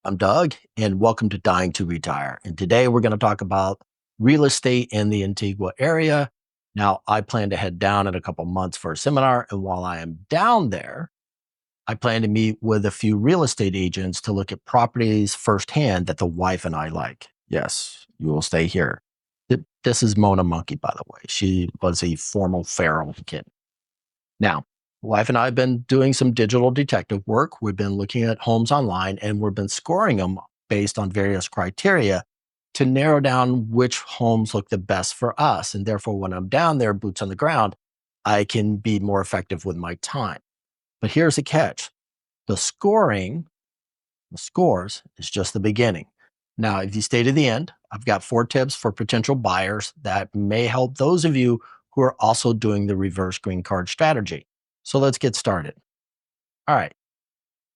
I'm Doug, and welcome to Dying to Retire. And today we're going to talk about real estate in the Antigua area. Now, I plan to head down in a couple months for a seminar. And while I am down there, I plan to meet with a few real estate agents to look at properties firsthand that the wife and I like. Yes, you will stay here. This is Mona Monkey, by the way. She was a formal feral kid. Now, wife and I have been doing some digital detective work. We've been looking at homes online and we've been scoring them based on various criteria to narrow down which homes look the best for us. And therefore, when I'm down there, boots on the ground, I can be more effective with my time. But here's the catch. The scoring, the scores is just the beginning. Now, if you stay to the end, I've got 4 tips for potential buyers that may help those of you who are also doing the reverse green card strategy. So let's get started. All right.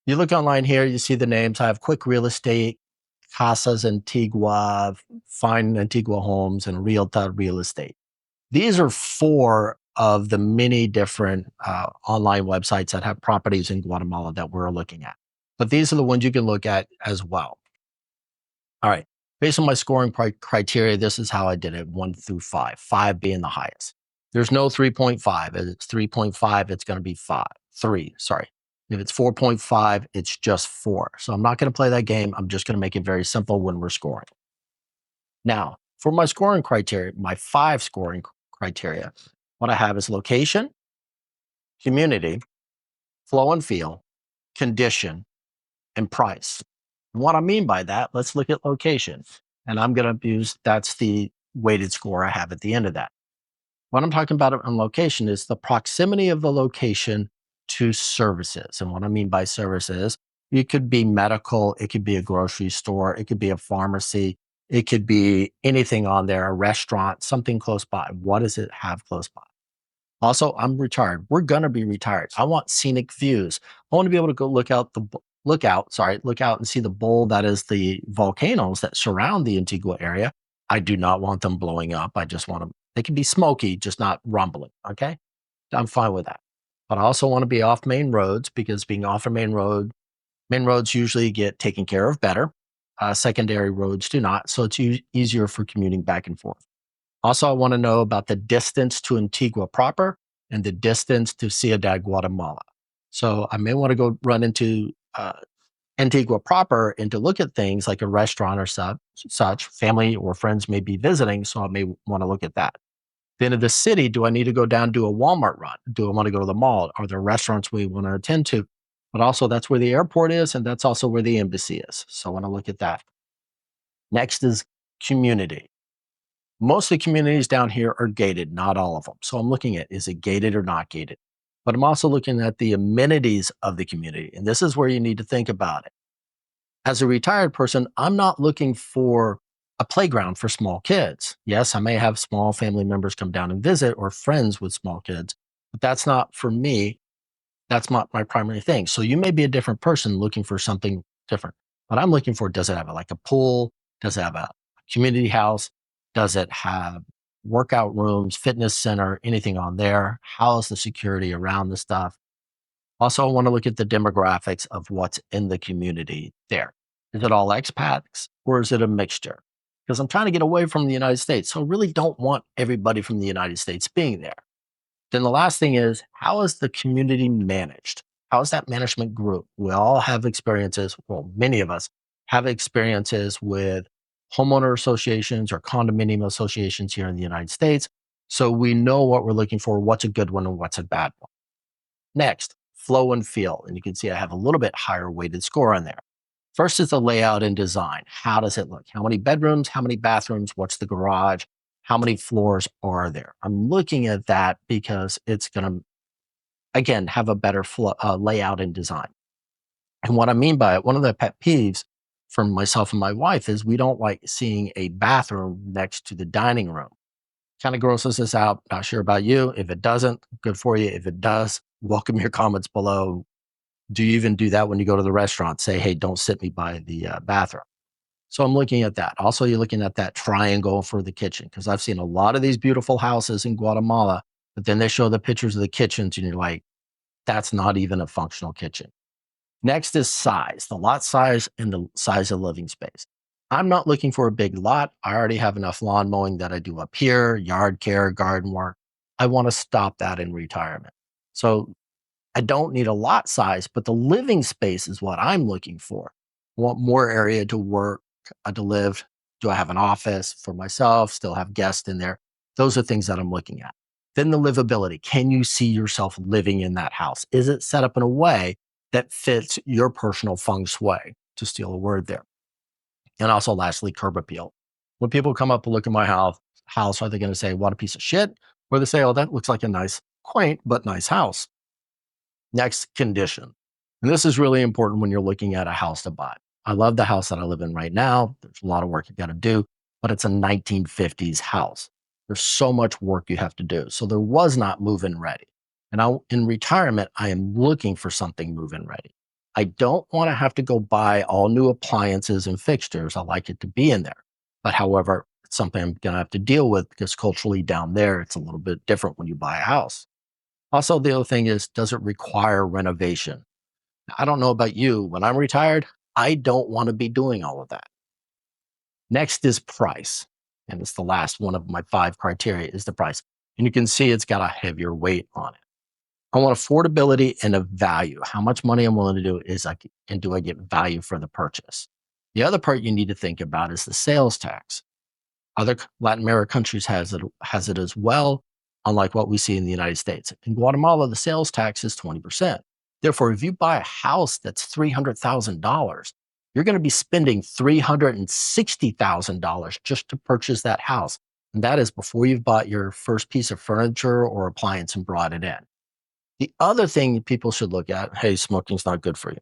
You look online here, you see the names. I have Quick Real Estate, Casas Antigua, Fine Antigua Homes, and Realta Real Estate. These are 4 of the many different online websites that have properties in Guatemala that we're looking at. But these are the ones you can look at as well. All right. Based on my scoring criteria, this is how I did it 1 through 5, 5 being the highest. There's no 3.5. If it's 3.5, it's going to be 3, sorry. If it's 4.5, it's just 4. So I'm not going to play that game. I'm just going to make it very simple when we're scoring. Now, for my scoring criteria, my 5 scoring criteria, what I have is location, community, flow and feel, condition, and price. What I mean by that, let's look at location. And I'm going to use, that's the weighted score I have at the end of that. What I'm talking about on location is the proximity of the location to services. And what I mean by services, it could be medical, it could be a grocery store, it could be a pharmacy, it could be anything on there, a restaurant, something close by. What does it have close by? Also, I'm retired. We're going to be retired. I want scenic views. I want to be able to go look out and see the bowl that is the volcanoes that surround the Antigua area. I do not want them blowing up. I just want them, they can be smoky, just not rumbling. Okay. I'm fine with that. But I also want to be off main roads because being off a main roads usually get taken care of better. Secondary roads do not. So it's easier for commuting back and forth. Also, I want to know about the distance to Antigua proper and the distance to Ciudad Guatemala. So I may want to go run into Antigua proper and to look at things like a restaurant or such. Family or friends may be visiting, so I may want to look at that. Then in the city, do I need to go down do a Walmart run? Do I want to go to the mall? Are there restaurants we want to attend to? But also that's where the airport is, and that's also where the embassy is. So I want to look at that. Next is community. Most of the communities down here are gated, not all of them. So I'm looking at, is it gated or not gated? But I'm also looking at the amenities of the community. And this is where you need to think about it. As a retired person, I'm not looking for a playground for small kids. Yes, I may have small family members come down and visit or friends with small kids, but that's not for me. That's not my primary thing. So you may be a different person looking for something different. But I'm looking for, does it have like a pool? Does it have a community house? Does it have workout rooms, fitness center, anything on there? How is the security around the stuff? Also, I want to look at the demographics of what's in the community there. Is it all expats or is it a mixture? Because I'm trying to get away from the United States. So I really don't want everybody from the United States being there. Then the last thing is, how is the community managed? How is that management group? We all have experiences, well, many of us have experiences with homeowner associations or condominium associations here in the United States. So we know what we're looking for, what's a good one and what's a bad one. Next, flow and feel. And you can see I have a little bit higher weighted score on there. First is the layout and design. How does it look? How many bedrooms? How many bathrooms? What's the garage? How many floors are there? I'm looking at that because it's going to, again, have a better layout and design. And what I mean by it, one of the pet peeves from myself and my wife is we don't like seeing a bathroom next to the dining room. Kind of grosses us out. Not sure about you. If it doesn't, good for you. If it does, welcome your comments below. Do you even do that when you go to the restaurant? Say, hey, don't sit me by the bathroom. So I'm looking at that. Also, you're looking at that triangle for the kitchen because I've seen a lot of these beautiful houses in Guatemala, but then they show the pictures of the kitchens and you're like, that's not even a functional kitchen. Next is size, the lot size and the size of living space. I'm not looking for a big lot. I already have enough lawn mowing that I do up here, yard care, garden work. I want to stop that in retirement. So I don't need a lot size, but the living space is what I'm looking for. I want more area to work, to live. Do I have an office for myself? Still have guests in there? Those are things that I'm looking at. Then the livability. Can you see yourself living in that house? Is it set up in a way that fits your personal feng shui, to steal a word there? And also, lastly, curb appeal. When people come up and look at my house, are they going to say, what a piece of shit? Or they say, oh, that looks like a nice, quaint, but nice house. Next, condition. And this is really important when you're looking at a house to buy. I love the house that I live in right now. There's a lot of work you got to do, but it's a 1950s house. There's so much work you have to do. So there was not move-in ready. And in retirement, I am looking for something move-in ready. I don't want to have to go buy all new appliances and fixtures. I like it to be in there. But however, it's something I'm going to have to deal with because culturally down there, it's a little bit different when you buy a house. Also, the other thing is, does it require renovation? I don't know about you. When I'm retired, I don't want to be doing all of that. Next is price. And it's the last one of my 5 criteria is the price. And you can see it's got a heavier weight on it. I want affordability and a value. How much money I'm willing to do is and do I get value for the purchase? The other part you need to think about is the sales tax. Other Latin American countries has it as well, unlike what we see in the United States. In Guatemala, the sales tax is 20%. Therefore, if you buy a house that's $300,000, you're going to be spending $360,000 just to purchase that house. And that is before you've bought your first piece of furniture or appliance and brought it in. The other thing people should look at, hey, smoking's not good for you.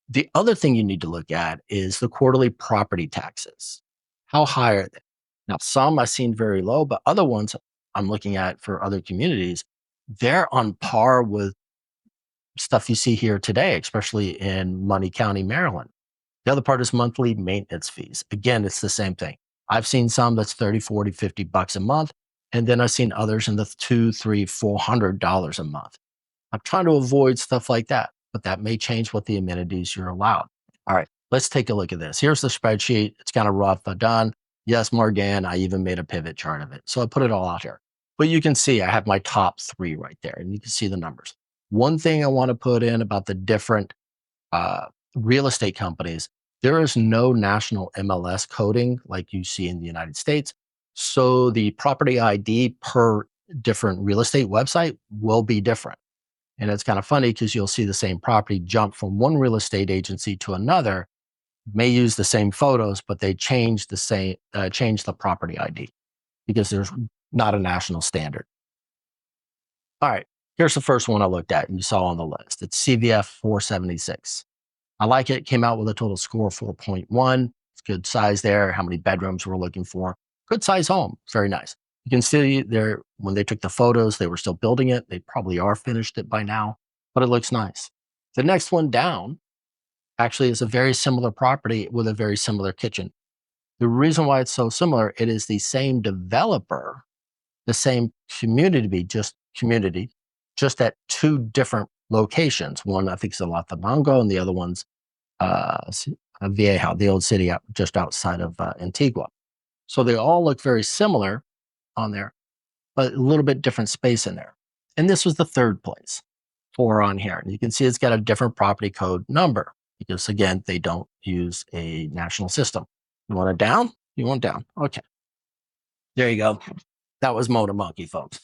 The other thing you need to look at is the quarterly property taxes. How high are they? Now, some I've seen very low, but other ones I'm looking at for other communities, they're on par with stuff you see here today, especially in Money County, Maryland. The other part is monthly maintenance fees. Again, it's the same thing. I've seen some that's 30, 40, 50 bucks a month. And then I've seen others in the $200, $300, $400 a month. I'm trying to avoid stuff like that, but that may change what the amenities you're allowed. All right, let's take a look at this. Here's the spreadsheet. It's kind of rough, but done. Yes, Morgan, I even made a pivot chart of it. So I put it all out here. But you can see I have my top 3 right there, and you can see the numbers. One thing I want to put in about the different real estate companies, there is no national MLS coding like you see in the United States. So the property ID per different real estate website will be different. And it's kind of funny because you'll see the same property jump from one real estate agency to another, may use the same photos, but they change the property ID because there's not a national standard. All right, here's the first one I looked at and you saw on the list. It's CVF 476. I like it. Came out with a total score of 4.1. It's good size there. How many bedrooms we're looking for. Good size home. Very nice. You can see there when they took the photos, they were still building it. They probably are finished it by now, but it looks nice. The next one down actually is a very similar property with a very similar kitchen. The reason why it's so similar, it is the same developer, the same community, just at 2 different locations. One, I think, is in Mongo, and the other one's Vieja, the old city just outside of Antigua. So they all look very similar on there, but a little bit different space in there. And this was the 3rd place for on here. And you can see it's got a different property code number because, again, they don't use a national system. You want it down? You want it down. Okay. There you go. That was Motor Monkey, folks.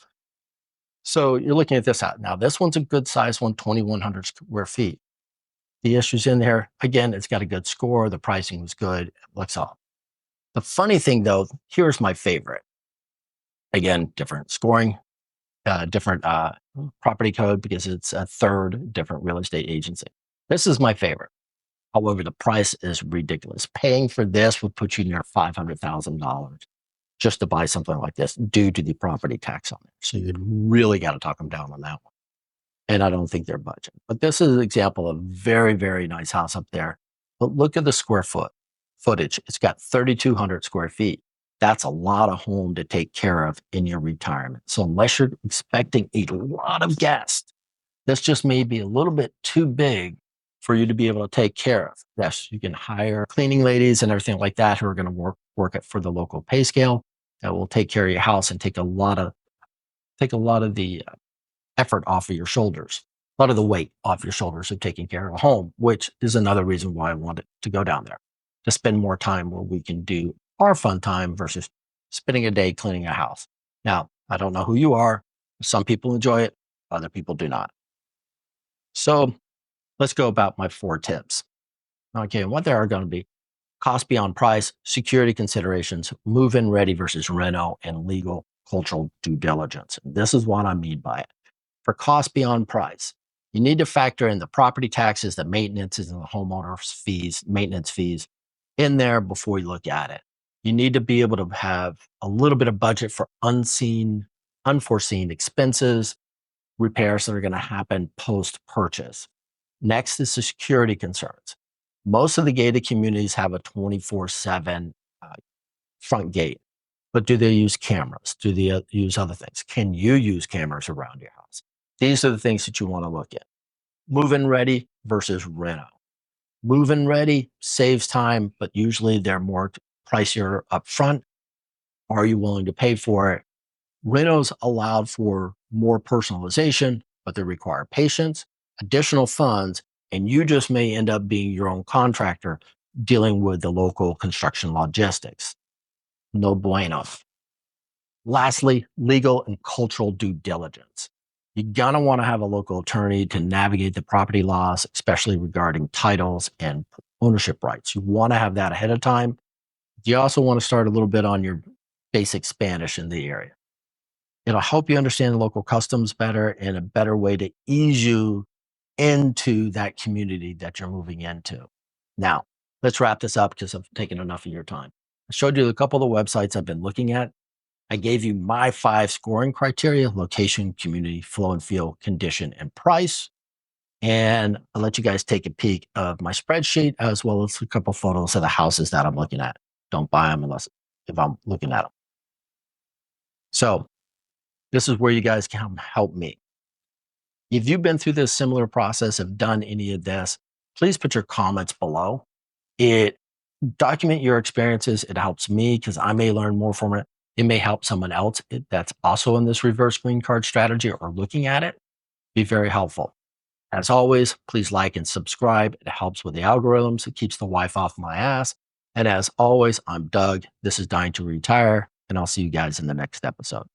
So you're looking at this out. Now, this one's a good size one, 2,100 square feet. The issues in there, again, it's got a good score. The pricing was good. It looks all. The funny thing, though, here's my favorite. Again, different scoring, different property code because it's a 3rd different real estate agency. This is my favorite. However, the price is ridiculous. Paying for this would put you near $500,000 just to buy something like this due to the property tax on it. So you'd really got to talk them down on that one. And I don't think they're budging. But this is an example of very, very nice house up there. But look at the footage. It's got 3,200 square feet. That's a lot of home to take care of in your retirement. So unless you're expecting a lot of guests, this just may be a little bit too big for you to be able to take care of. Yes, you can hire cleaning ladies and everything like that who are going to work it for the local pay scale that will take care of your house and take a lot of the effort off of your shoulders, a lot of the weight off your shoulders of taking care of a home, which is another reason why I wanted to go down there, to spend more time where we can do our fun time versus spending a day cleaning a house. Now, I don't know who you are. Some people enjoy it, other people do not. So let's go about my 4 tips. Okay, and what they are going to be: cost beyond price, security considerations, move-in ready versus reno, and legal cultural due diligence. And this is what I mean by it. For cost beyond price, you need to factor in the property taxes, the maintenances, and the homeowners fees, maintenance fees in there before you look at it. You need to be able to have a little bit of budget for unforeseen expenses, repairs that are going to happen post-purchase. Next is the security concerns. Most of the gated communities have a 24/7 front gate, but do they use cameras? Do they use other things? Can you use cameras around your house? These are the things that you want to look at. Move-in ready versus reno. Move-in ready saves time, but usually they're more pricier up front. Are you willing to pay for it? Renos allowed for more personalization, but they require patience, additional funds, and you just may end up being your own contractor dealing with the local construction logistics. No bueno. Lastly, legal and cultural due diligence. You're going to want to have a local attorney to navigate the property laws, especially regarding titles and ownership rights. You want to have that ahead of time. You also want to start a little bit on your basic Spanish in the area. It'll help you understand the local customs better and a better way to ease you into that community that you're moving into. Now, let's wrap this up because I've taken enough of your time. I showed you a couple of the websites I've been looking at. I gave you my 5 scoring criteria: location, community, flow and feel, condition, and price. And I'll let you guys take a peek of my spreadsheet as well as a couple photos of the houses that I'm looking at. Don't buy them unless if I'm looking at them. So this is where you guys can help me. If you've been through this similar process, have done any of this, please put your comments below. It document your experiences. It helps me because I may learn more from it. It may help someone else that's also in this reverse green card strategy or looking at it. Be very helpful. As always, please like and subscribe. It helps with the algorithms. It keeps the wife off my ass. And as always, I'm Doug. This is Dying to Retire, and I'll see you guys in the next episode.